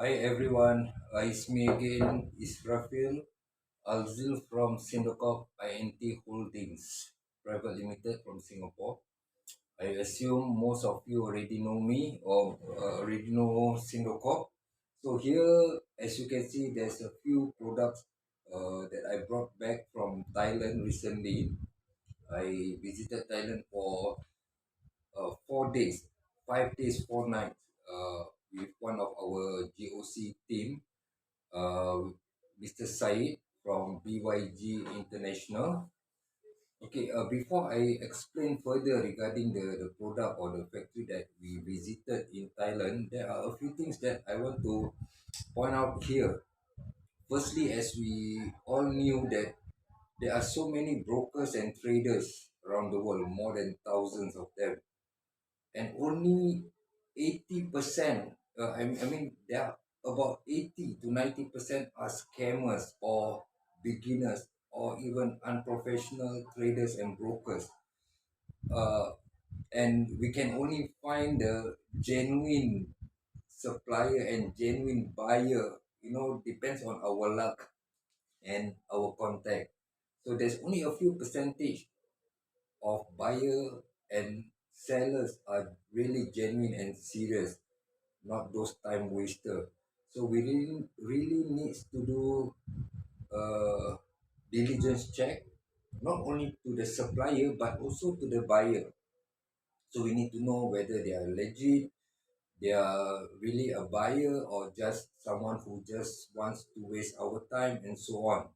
Hi everyone, it's me again, Israfil Alzil from Sindocorp INT Holdings Private Limited from Singapore. I assume most of you already know me or already know Sindocorp. So here, as you can see, there's a few products that I brought back from Thailand recently. I visited Thailand for 4 days, 5 days, 4 nights with one of our GOC team, Mr. Said from BYG International. Okay, before I explain further regarding the product or the factory that we visited in Thailand, there are a few things that I want to point out here. Firstly, as we all knew that there are so many brokers and traders around the world, more than thousands of them, and only 80%, I mean, there are about 80 to 90% are scammers or beginners or even unprofessional traders and brokers. Uh, and we can only find the genuine supplier and genuine buyer, depends on our luck and our contact. So there's only a few percentage of buyer and sellers are really genuine and serious, not those time waster. So we really needs to do a diligence check, not only to the supplier but also to the buyer. So we need to know whether they are legit, they are really a buyer or just someone who just wants to waste our time and so on.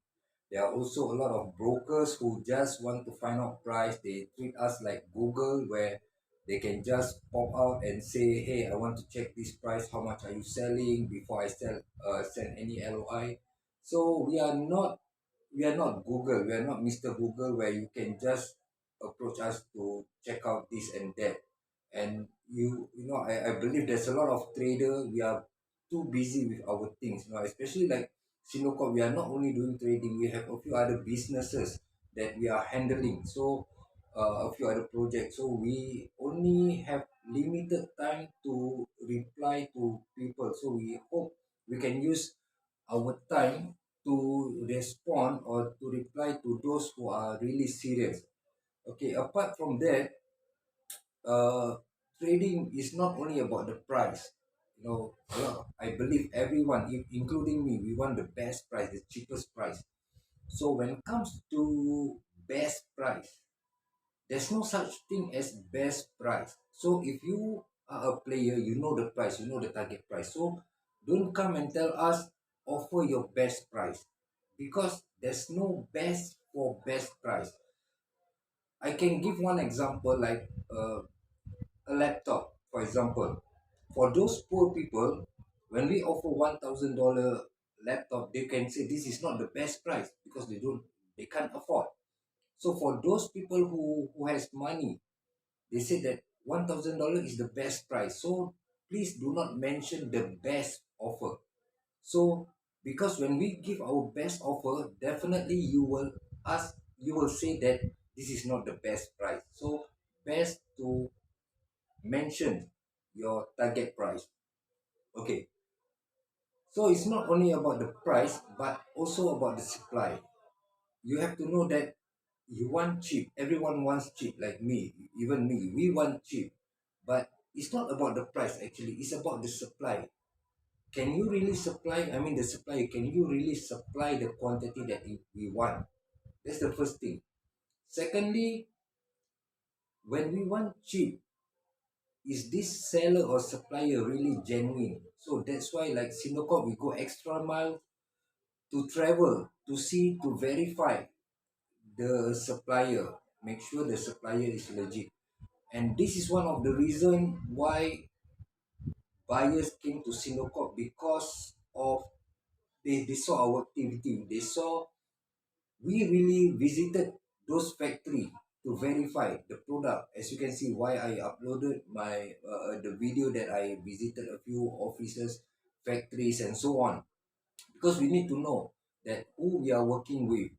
There are also a lot of brokers who just want to find out price. They treat us like Google, where they can just pop out and say, "Hey, I want to check this price. How much are you selling?" Before I send any LOI. So we are not Google. We are not Mr. Google, where you can just approach us to check out this and that. And I believe there's a lot of trader. We are too busy with our things, especially like Sindocorp. We are not only doing trading, we have a few other businesses that we are handling. So a few other projects. So we only have limited time to reply to people. So we hope we can use our time to respond or to reply to those who are really serious. Okay, apart from that, uh, trading is not only about the price. I believe everyone, including me, we want the best price, the cheapest price. So when it comes to best price, there's no such thing as best price. So if you are a player, you know the price, you know the target price. So don't come and tell us offer your best price, because there's no best for best price. I can give one example, like a laptop, for example. For those poor people, when we offer $1,000 laptop, they can say this is not the best price because they can't afford. So for those people who has money, they say that $1,000 is the best price. So please do not mention the best offer. So because when we give our best offer, definitely you will say that this is not the best price. So best to mention your target price. Okay. So it's not only about the price but also about the supply. You have to know that you want cheap. Everyone wants cheap, like me, even me. We want cheap. But it's not about the price actually, it's about the supply. Can you really supply? I mean, the supply, can you really supply the quantity that we want? That's the first thing. Secondly, when we want cheap, is this seller or supplier really genuine? So that's why, like Sindocorp, we go extra mile to travel, to see, to verify the supplier, make sure the supplier is legit. And this is one of the reason why buyers came to Sindocorp, because of they saw our activity. They saw we really visited those factory to verify the product. As you can see, why I uploaded my the video that I visited a few offices, factories, and so on, because we need to know that who we are working with.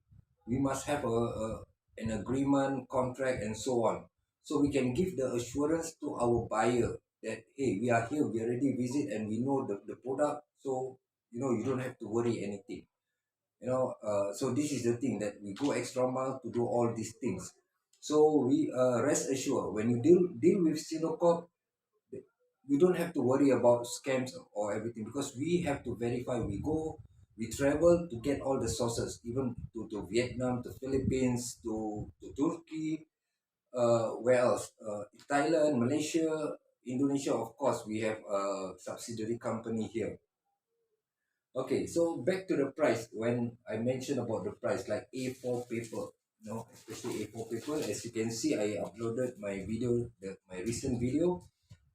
We must have an agreement, contract, and so on, so we can give the assurance to our buyer that hey, we are here, we already visit and we know the product, so you don't have to worry anything. So this is the thing that we go extra mile to do all these things. So we rest assured when you deal with Sindocorp, you don't have to worry about scams or everything because we have to verify. We travel to get all the sources, even to Vietnam, to Philippines, to Turkey, where else? Thailand, Malaysia, Indonesia. Of course, we have a subsidiary company here. Okay, so back to the price. When I mentioned about the price, like A4 paper, especially A4 paper, as you can see, I uploaded my video, my recent video.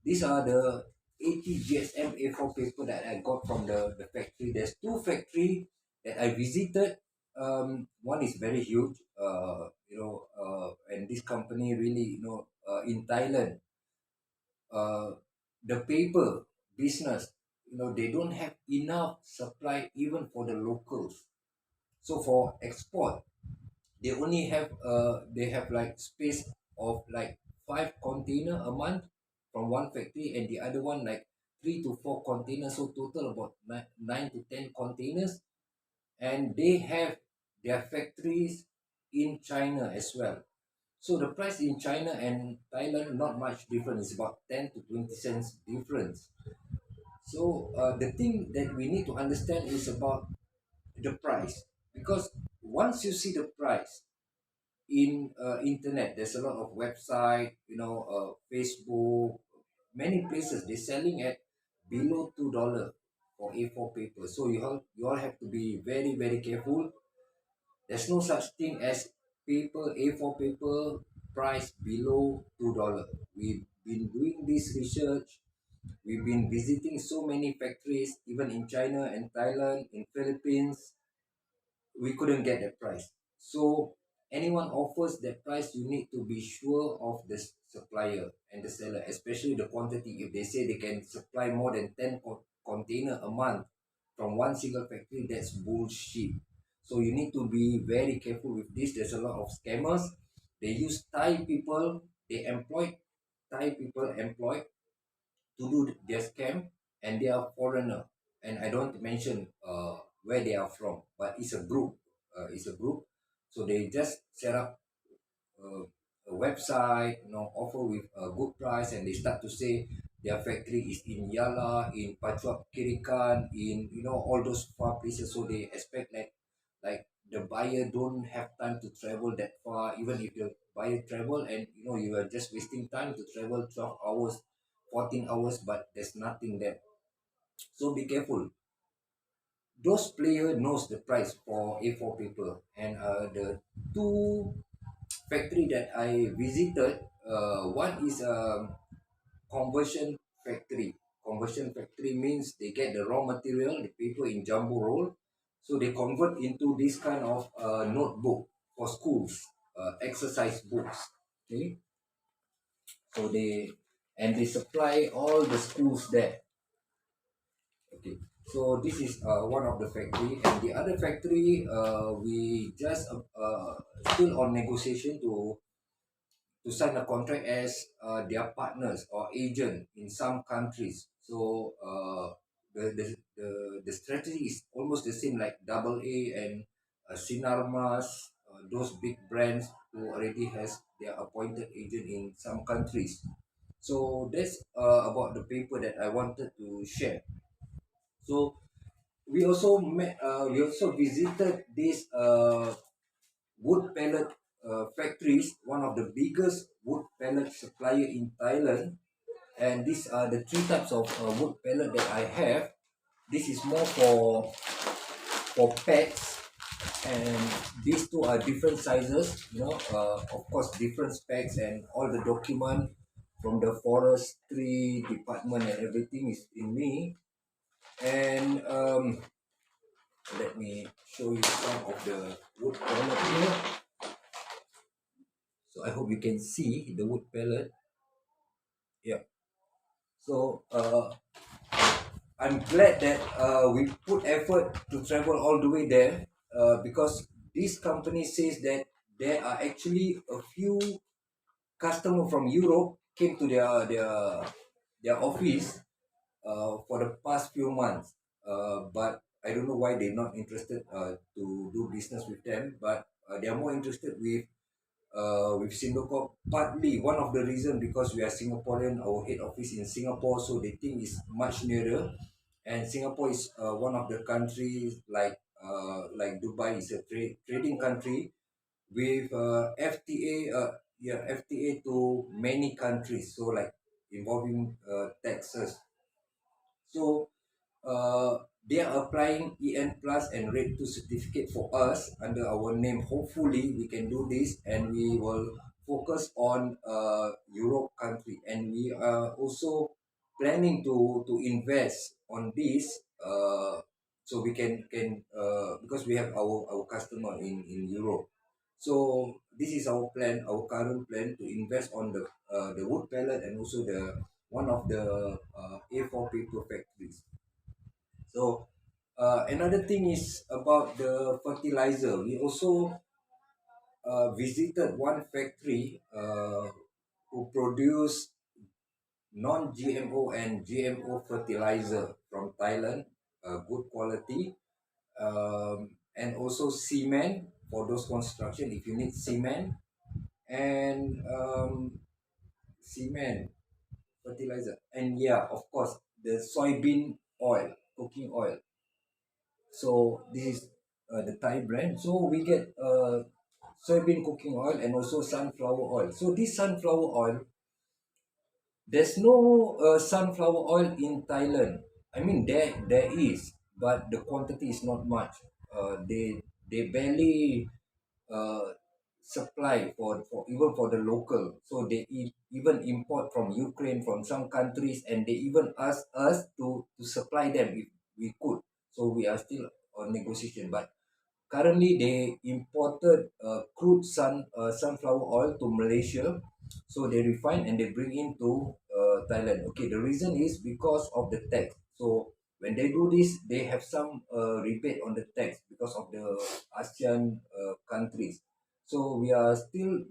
These are the 80 GSM A4 paper that I got from the factory. There's two factory that I visited. One is very huge, and this company really, in Thailand, uh, the paper business, they don't have enough supply even for the locals. So for export, they have like space of like 5 container a month from one factory, and the other one like 3 to 4 containers, so total about 9 to 10 containers. And they have their factories in China as well. So the price in China and Thailand not much different. It's about 10 to 20 cents difference. So the thing that we need to understand is about the price, because once you see the price in internet, there's a lot of website, Facebook, many places they're selling at below $2 for A4 paper. So you all have to be very very careful. There's no such thing as paper A4 paper price below $2. We've been doing this research. We've been visiting so many factories, even in China and Thailand, in Philippines. We couldn't get that price. So anyone offers that price, you need to be sure of the supplier and the seller, especially the quantity. If they say they can supply more than 10 container a month from one single factory, that's bullshit. So you need to be very careful with this. There's a lot of scammers. They use Thai people. They employ Thai people employed to do their scam, and they are foreigner. And I don't mention where they are from, but it's a group. So they just set up uh, a website, offer with a good price, and they start to say their factory is in Yala, in Pachuap Kirikan, in all those far places. So they expect like the buyer don't have time to travel that far. Even if the buyer travel, and you are just wasting time to travel 12 hours, 14 hours, but there's nothing there. So be careful. Those player knows the price for A4 paper, and the two factory that I visited, one is a conversion factory. Conversion factory means they get the raw material, the paper in jumbo roll, so they convert into this kind of notebook for schools, exercise books. Okay, so they supply all the schools there. Okay, so this is one of the factory, and the other factory, we just still on negotiation to sign a contract as their partners or agent in some countries. So the strategy is almost the same like Double A and Sinarmas, those big brands who already has their appointed agent in some countries. So that's about the paper that I wanted to share. So we also visited this wood pellet factories, one of the biggest wood pellet supplier in Thailand. And these are the three types of wood pellet that I have. This is more for pets, and these two are different sizes. Of course, different specs and all the document from the forestry department and everything is in me. And let me show you some of the wood pellet here. So I hope you can see the wood pellet. Yeah. So I'm glad that we put effort to travel all the way there, because this company says that there are actually a few customer from Europe came to their their office for the past few months. But I don't know why they're not interested to do business with them. But they are more interested with Sindocorp. Partly one of the reason because we are Singaporean, our head office in Singapore, so they think it's much nearer. And Singapore is one of the countries like Dubai is a trading country with FTA, FTA to many countries. So like involving taxes. So uh, they are applying EN Plus and Rate 2 certificate for us under our name. Hopefully, we can do this and we will focus on Europe country. And we are also planning to invest on this so we can because we have our customer in Europe. So this is our plan, our current plan to invest on the wood pellet and also the one of the A4 paper factories. So another thing is about the fertilizer. We also visited one factory who produce non-GMO and GMO fertilizer from Thailand, good quality, and also cement for those construction. If you need cement and cement fertilizer, and yeah, of course, the soybean oil, cooking oil. So this is the Thai brand. So we get soybean cooking oil and also sunflower oil. So this sunflower oil, there's no sunflower oil in Thailand. I mean there is, but the quantity is not much. They barely uh, supply for even for the local. So they even import from Ukraine, from some countries, and they even ask us to supply them if we could. So we are still on negotiation. But currently, they imported crude sunflower oil to Malaysia, so they refine and they bring into Thailand. Okay, the reason is because of the tax. So when they do this, they have some rebate on the tax because of the ASEAN countries. So we are still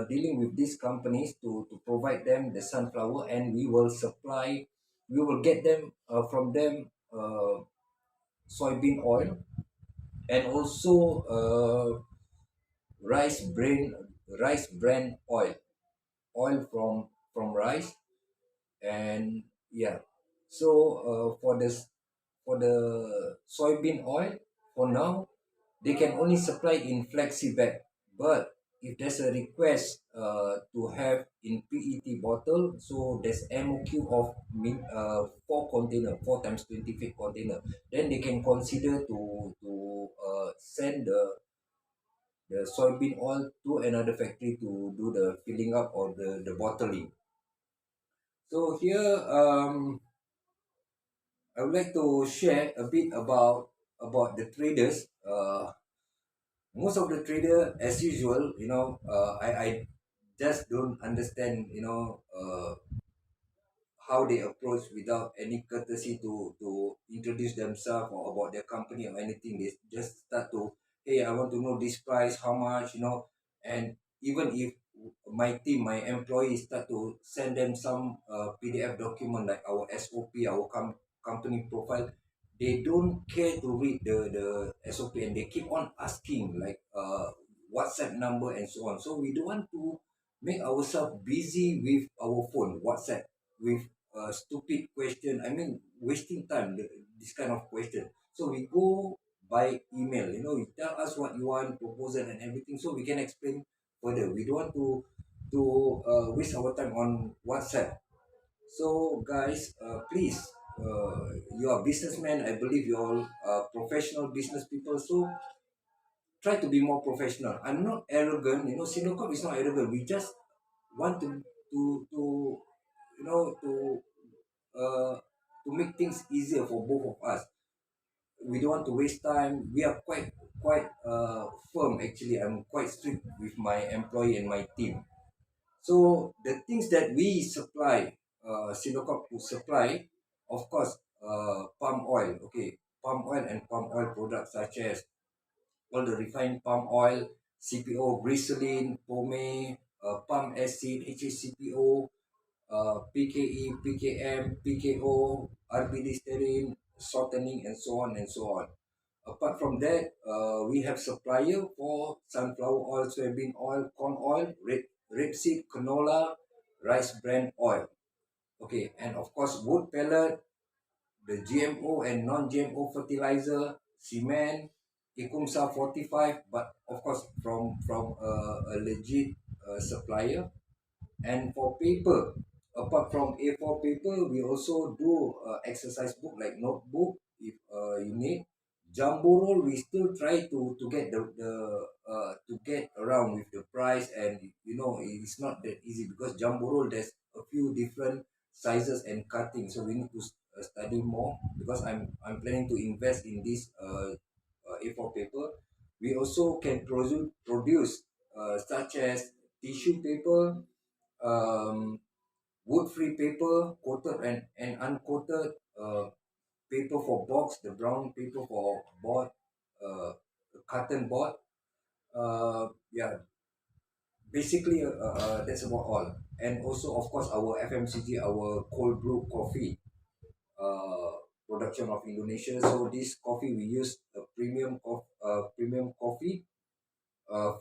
dealing with these companies to provide them the sunflower, and we will supply, we will get them from them soybean oil and also rice bran rice bran oil from rice. And yeah, so for the soybean oil, for now they can only supply in flexi bag. But if there's a request to have in PET bottle, so there's MOQ of 4 container, 4 times 20 feet container, then they can consider to send the soybean oil to another factory to do the filling up or the bottling. So here I would like to share a bit about the traders. Most of the trader, as usual, I just don't understand, how they approach without any courtesy to introduce themselves or about their company or anything. They just start to, hey, I want to know this price, how much, and even if my team, my employees start to send them some PDF document like our SOP, our company profile, they don't care to read the SOP and they keep on asking like WhatsApp number and so on. So we don't want to make ourselves busy with our phone, WhatsApp, with stupid question. I mean, wasting time. This kind of question. So we go by email. You tell us what you want, proposal and everything, so we can explain further. We don't want to waste our time on WhatsApp. So guys, please, you are businessmen. I believe you all are professional business people. So try to be more professional. I'm not arrogant. Sindocorp is not arrogant. We just want to uh, to make things easier for both of us. We don't want to waste time. We are quite firm actually. I'm quite strict with my employee and my team. So the things that we supply, Sindocorp will supply, of course, palm oil. Okay, palm oil and palm oil products such as all the refined palm oil, CPO, glycerin, palm acid, HACPO, PKE, PKM, PKO, RBD shortening, and so on and so on. Apart from that, we have supplier for sunflower oil, soybean oil, corn oil, rapeseed, canola, rice bran oil. Okay, and of course wood pellet, the GMO and non-GMO fertilizer, cement, Ikumsa 45, but of course from a legit supplier. And for paper, apart from A4 paper, we also do exercise book like notebook if you need. Jumbo roll, we still try to get the to get around with the price, and it's not that easy because jumbo roll there's a few different sizes and cutting, so we need to study more because I'm planning to invest in this A4 paper. We also can produce such as tissue paper, um, wood-free paper, coated and uncoated paper for box, the brown paper for board, uh, carton board. Yeah, basically that's about all. And also, of course, our FMCG, our cold brew coffee uh, production of Indonesia. So this coffee we use a premium coffee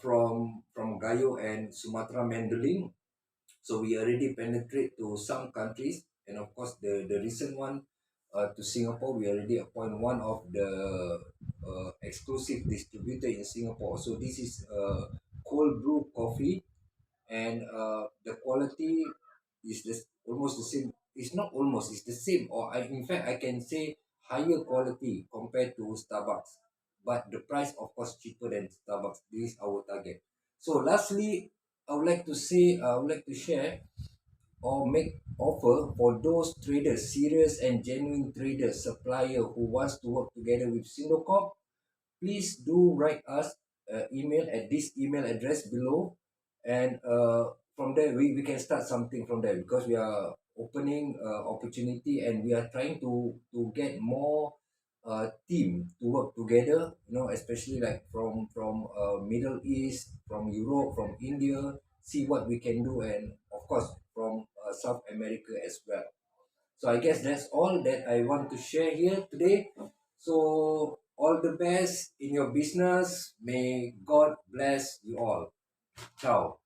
from Gayo and Sumatra Mandalay. So we already penetrate to some countries, and of course the recent one to Singapore, we already appoint one of the exclusive distributor in Singapore. So this is cold brew coffee, and the quality is almost the same. It's not almost, it's the same, or in fact I can say higher quality compared to Starbucks, but the price of course cheaper than Starbucks. This is our target. So lastly, I would like to share or make offer for those traders, serious and genuine traders, supplier who wants to work together with Sindocorp. Please do write us email at this email address below, and from there we can start something from there because we are opening opportunity, and we are trying to get more team to work together, especially like from Middle East, from Europe, from India, see what we can do, and of course from South America as well. So I guess that's all that I want to share here today. So all the best in your business. May God bless you all. Ciao.